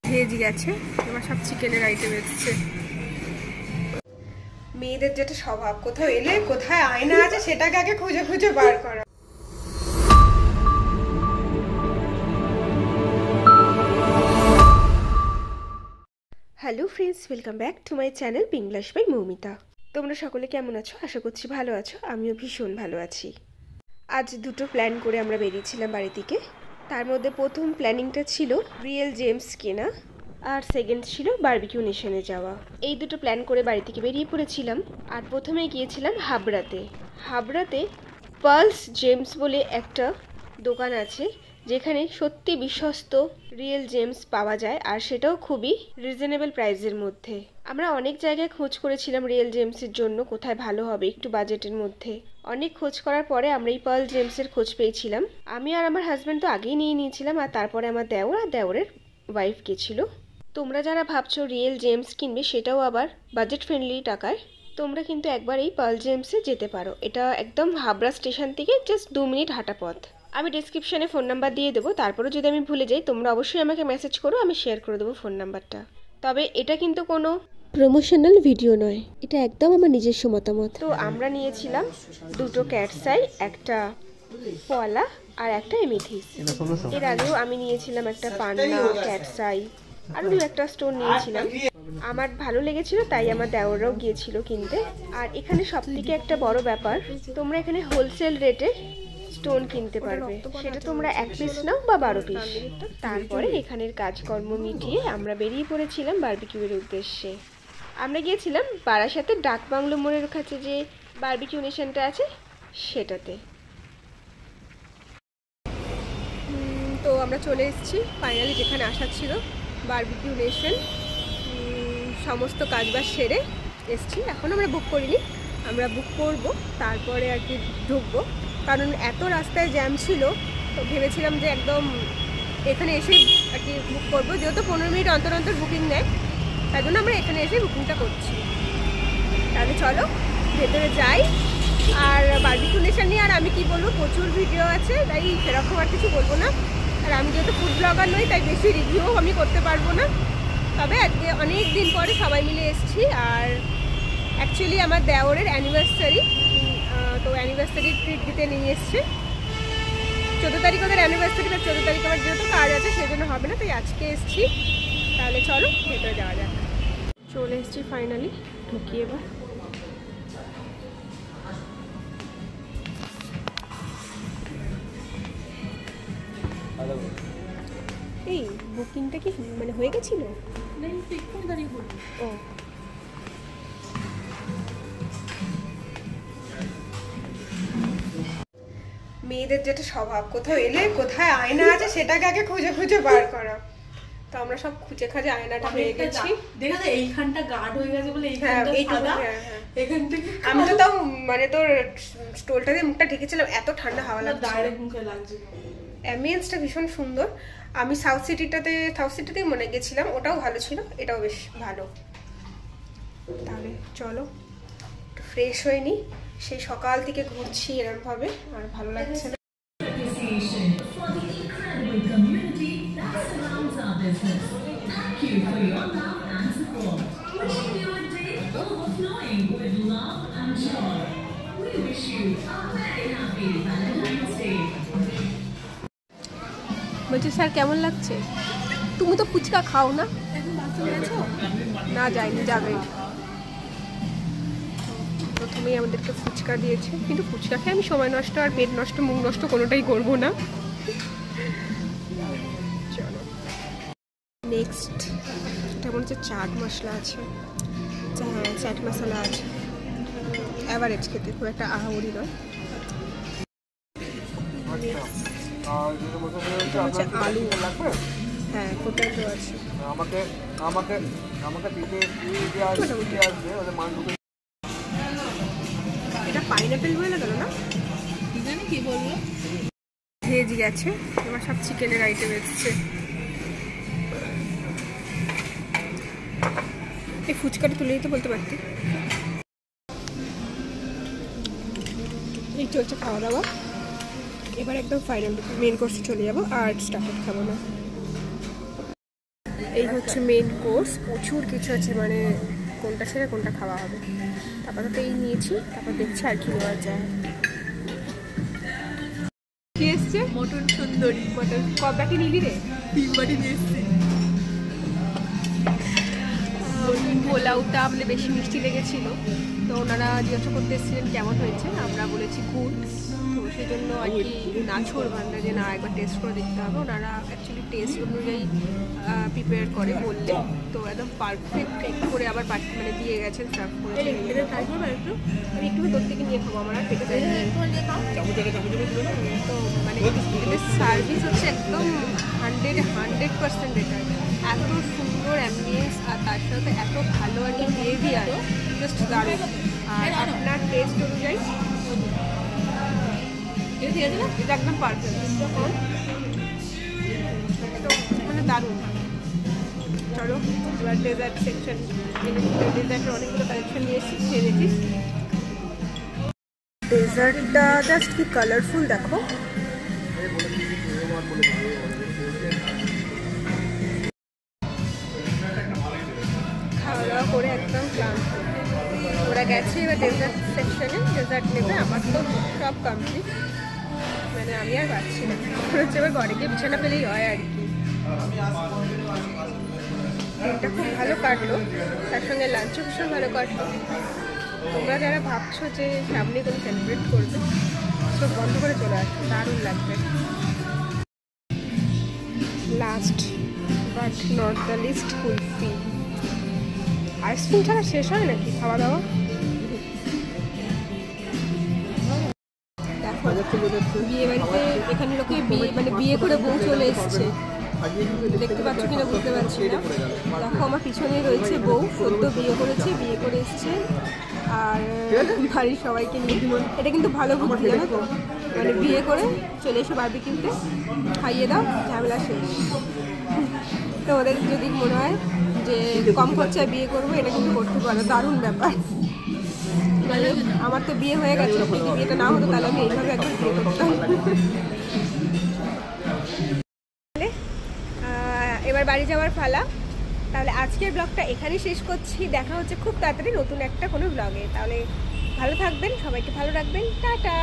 Veg গেছে, এবার সব চিকেনের আইটেম এসছে। মেয়েদের যেটা স্বভাব, কোথাও এলে কোথায় আয়না আছে সেটাকে আগে খুঁজে খুঁজে বার করা। Hello friends, welcome back to my channel পিংলাশ বাই মৌমিতা। তোমরা সকলে কেমন আছো? আশা করছি ভালো আছো। আমিও ভীষণ ভালো আছি। আজ দুটো প্ল্যান করে আমরা বেরিয়েছিলাম বাড়ি থেকে। তার মধ্যে প্রথম প্ল্যানিংটা ছিল রিয়েল জেমস কেনা, আর সেকেন্ড ছিল বারবিকিউ নেশনে যাওয়া। এই দুটো প্ল্যান করে বাড়ি থেকে বেরিয়ে পড়েছিলাম। আর প্রথমে গিয়েছিলাম হাবড়াতে পার্লস জেমস বলে একটা দোকান আছে, যেখানে সত্যি বিশ্বস্ত রিয়েল জেমস পাওয়া যায়, আর সেটাও খুবই রিজনেবল প্রাইসের মধ্যে। আমরা অনেক জায়গায় খোঁজ করেছিলাম রিয়েল জেমসের জন্য, কোথায় ভালো হবে একটু বাজেটের মধ্যে। অনেক খোঁজ করার পরে আমরা এই পার্ল জেমসের খোঁজ পেয়েছিলাম। আমি আর আমার হাজব্যান্ড তো আগেই নিয়ে নিয়েছিলাম, আর তারপরে আমার দেওর আর দেওরের ওয়াইফ গেছিলো। তোমরা যারা ভাবছো রিয়েল জেমস কিনবে, সেটাও আবার বাজেট ফ্রেন্ডলি টাকায়, তোমরা কিন্তু একবার এই পার্ল জেমসে যেতে পারো। এটা একদম হাবড়া স্টেশন থেকে জাস্ট 2 মিনিট হাঁটা পথ। আমি ডিসক্রিপশানে ফোন নাম্বার দিয়ে দেবো, তারপরেও যদি আমি ভুলে যাই তোমরা অবশ্যই আমাকে মেসেজ করো, আমি শেয়ার করে দেবো ফোন নাম্বারটা। তবে এটা কিন্তু কোনো প্রমোশনাল ভিডিও নয়, এটা একদম আমার নিজস্ব মতামত। তো আমরা নিয়েছিলাম দুটো ক্যাটসাই, একটা পলা আর একটা এমিথিস। এর আগেও আমি নিয়েছিলাম একটা পান্না, ক্যাটসাই, আরও 2-1টা স্টোন নিয়েছিলাম। আমার ভালো লেগেছিল, তাই আমার দেওররাও গিয়েছিল কিনতে। আর এখানে সবথেকে একটা বড় ব্যাপার, তোমরা এখানে হোলসেল রেটে স্টোন কিনতে পারবে। সেটা তোমরা 1 পিস নাও বা 12 পিস। তারপরে এখানের কাজকর্ম মিটিয়ে আমরা বেরিয়ে পড়েছিলাম বারবিকিউয়ের উদ্দেশ্যে। আমরা গিয়েছিলাম বারাসাতের ডাক বাংলো মোড়ের কাছে যে বারবিকিউ নেশনটা আছে সেটাতে। তো আমরা চলে এসেছি ফাইনালি যেখানে আসা ছিল, বারবিকিউ নেশন। সমস্ত কাজবাজ সেরে এসেছি। এখন আমরা বুক করিনি, আমরা বুক করব, তারপরে আর কি ঢুকবো। কারণ এত রাস্তায় জ্যাম ছিল, তো ভেবেছিলাম যে একদম এখানে এসে আর কি বুক করবো, যেহেতু 15 মিনিট অন্তর অন্তর বুকিং নেয়, তাই জন্য আমরা এখানে এসে বুকিংটা করছি। তাহলে চলো ভেতরে যাই। আর বারবিকিউ নেশন নিয়ে আর আমি কি বলবো, প্রচুর ভিডিও আছে, তাই সেরকম আর কিছু বলবো না। আর আমি যেহেতু ফুড ব্লগার নই, তাই বেশি রিভিউও আমি করতে পারবো না। তবে আজকে অনেক দিন পরে সবাই মিলে এসেছি। আর অ্যাকচুয়ালি আমার দেওরের অ্যানিভার্সারি, তো অ্যানিভার্সারি ট্রিট দিতে নিয়ে এসছে। 14 তারিখ ওদের অ্যানিভার্সারি, বা 14 তারিখ আমার যেহেতু কাজ আছে সেজন্য হবে না, তাই আজকে এসেছি। তাহলে চলো ভেতরে যাওয়া যাক। চলে এসেছি ফাইনালি, ঢুকি এবার। এই বুকিংটা কি মানে হয়ে গেছিল? ও মেয়েদের যেটা স্বভাব, কোথাও এলে কোথায় আয়না আছে সেটাকে আগে খুঁজে খুঁজে বার করা। তো আমরা সব খুঁজে খাজে আয়নাটা পেয়ে গেছি। দেখা যায় এইখানটা গার্ড হয়ে গেছে বলে এইখান থেকে আমি তো তাও মানে তোর স্টোলটা দিয়ে মুখটা ঢেকেছিলাম, এত ঠান্ডা হাওয়া লাগছে, ডাইরেক্ট মুখে লাগছে। অ্যাম্বিয়েন্সটা ভীষণ সুন্দর। আমি সাউথ সিটিতেই মনে গেছিলাম, ওটাও ভালো ছিল, এটাও বেশ ভালো। তাহলে চলো একটু ফ্রেশ হয়ে নিই, সেই সকাল থেকে ঘুরছি এরকমভাবে, আর ভালো লাগছে না। বলছি স্যার কেমন লাগছে? তুমি তো ফুচকা খাও না? না যাইনি, যাবে। প্রথমেই আমাদেরকে ফুচকা দিয়েছে, কিন্তু ফুচকা খেয়ে আমি সময় নষ্ট আর পেট নষ্ট মুখ নষ্ট কোনোটাই করবো না। চলো নেক্সট, এটা মনে হচ্ছে চাট মশলা আছে। হ্যাঁ, চাট মশলা আছে, অ্যাভারেজ খেতে, খুব একটা আহামরি নয়। আলু, হ্যাঁ পোটেটো আছে। এটা পাইনাপেল বলে গেল না, জানি কি বলবো। ভেজ গেছে, এবার সব চিকেনের আইটেম এসছে। এই ফুচকাটা তুলে দিতে বলতে পারতি। এই চলছে খাওয়া দাওয়া। এবার একদম ফাইনাল মেন কোর্সে চলে যাবো, আর স্টার্টার খাবো না। এই হচ্ছে মেন কোর্স, প্রচুর কিছু আছে, মানে কোনটা ছেড়ে কোনটা খাওয়া হবে। তারপর তো এই নিয়েছি, তারপর দেখছি আর কি নেওয়া যায়। কি এসছে? মটন সুন্দরী। মটন কব বাটি নিলি রে? 3 বাটি নিয়ে এসছি। পোলাওটা আমাদের বেশি মিষ্টি লেগেছিল, তো ওনারা জিজ্ঞাসা করতে এসেছিলেন কেমন হয়েছে, আমরা বলেছি গুড। তো সেই জন্য আর কি নাছোড় ভান্ডা যে না একবার টেস্ট করে দেখতে হবে। ওনারা অ্যাকচুয়ালি টেস্ট অনুযায়ী প্রিপেয়ার করে বললে, তো একদম পারফেক্ট করে আবার মানে দিয়ে গেছেন, সার্ভ করে। ট্রাই করবো একটু, আমি একটু তোর থেকে নিয়ে খাবো, আমার আর পেটে চাই। তো মানে এদের সার্ভিস হচ্ছে একদম 100% বেটার। এত সুন্দর অ্যাম্বিয়েন্স, আর তার সাথে এত ভালো আর কি বিহেভিয়ার, জাস্ট দারুণ। আর আপনার টেস্ট অনুযায়ী এটা একদম পারফেক্ট, একদম মানে দারুণ। চলো এবার ডেজার্ট সেকশন, ডেজার্টের অনেকগুলো কালেকশন নিয়ে এসেছি, খেয়ে দেখি। ডেজার্টটা জাস্ট কি কালারফুল দেখো। খাওয়া দাওয়া করে একদম ক্লান্ত, ওরা গেছে এবার ডেজার্ট সেকশনে ডেজার্ট নেবে। আমার তো সব কমপ্লিট, মানে আমি আর পাচ্ছি না, হচ্ছে এবার ঘরে গিয়ে বিছানা পেলেই হয় আর কি। দিনটা খুব ভালো কাটলো, তার সঙ্গে লাঞ্চও ভীষণ ভালো কাটলো। তোমরা যারা ভাবছো যে সামনে কোনো সেলিব্রেট করবে, সব বন্ধ করে চলে আসবে, দারুণ লাগবে। Last but not the least, kulfi. Ice cream ছাড়া শেষ হয় নাকি খাওয়া দাওয়া? দেখো বিয়ে বাড়িতে এখানে লোকে মানে বিয়ে করে বউ চলে এসছে, দেখতে পাচ্ছ কিনা বুঝতে পারছি না। দেখো আমার পিছনে রয়েছে বউ, সদ্য বিয়ে করেছে, বিয়ে করে এসছে আর বাড়ির সবাইকে নিয়ে। এটা কিন্তু ভালো বুদ্ধি, জানো তো, মানে বিয়ে করে চলে এসে বারবিকিউতে খাইয়ে দাও, ঝামেলা শেষ। তো ওদের যদি মনে হয় যে কম খরচায় বিয়ে করবো, এটা কিন্তু করতে পারো, দারুণ ব্যাপার। মানে আমার তো বিয়ে হয়ে গেছে, যদি বিয়েটা না হতো তাহলে আমি এইভাবে একবার বিয়ে করতাম। এবার বাড়ি যাওয়ার পালা। তাহলে আজকের ব্লগটা এখানেই শেষ করছি, দেখা হচ্ছে খুব তাড়াতাড়ি নতুন একটা কোনো ব্লগে। তাহলে ভালো থাকবেন, সবাইকে ভালো রাখবেন, টাটা।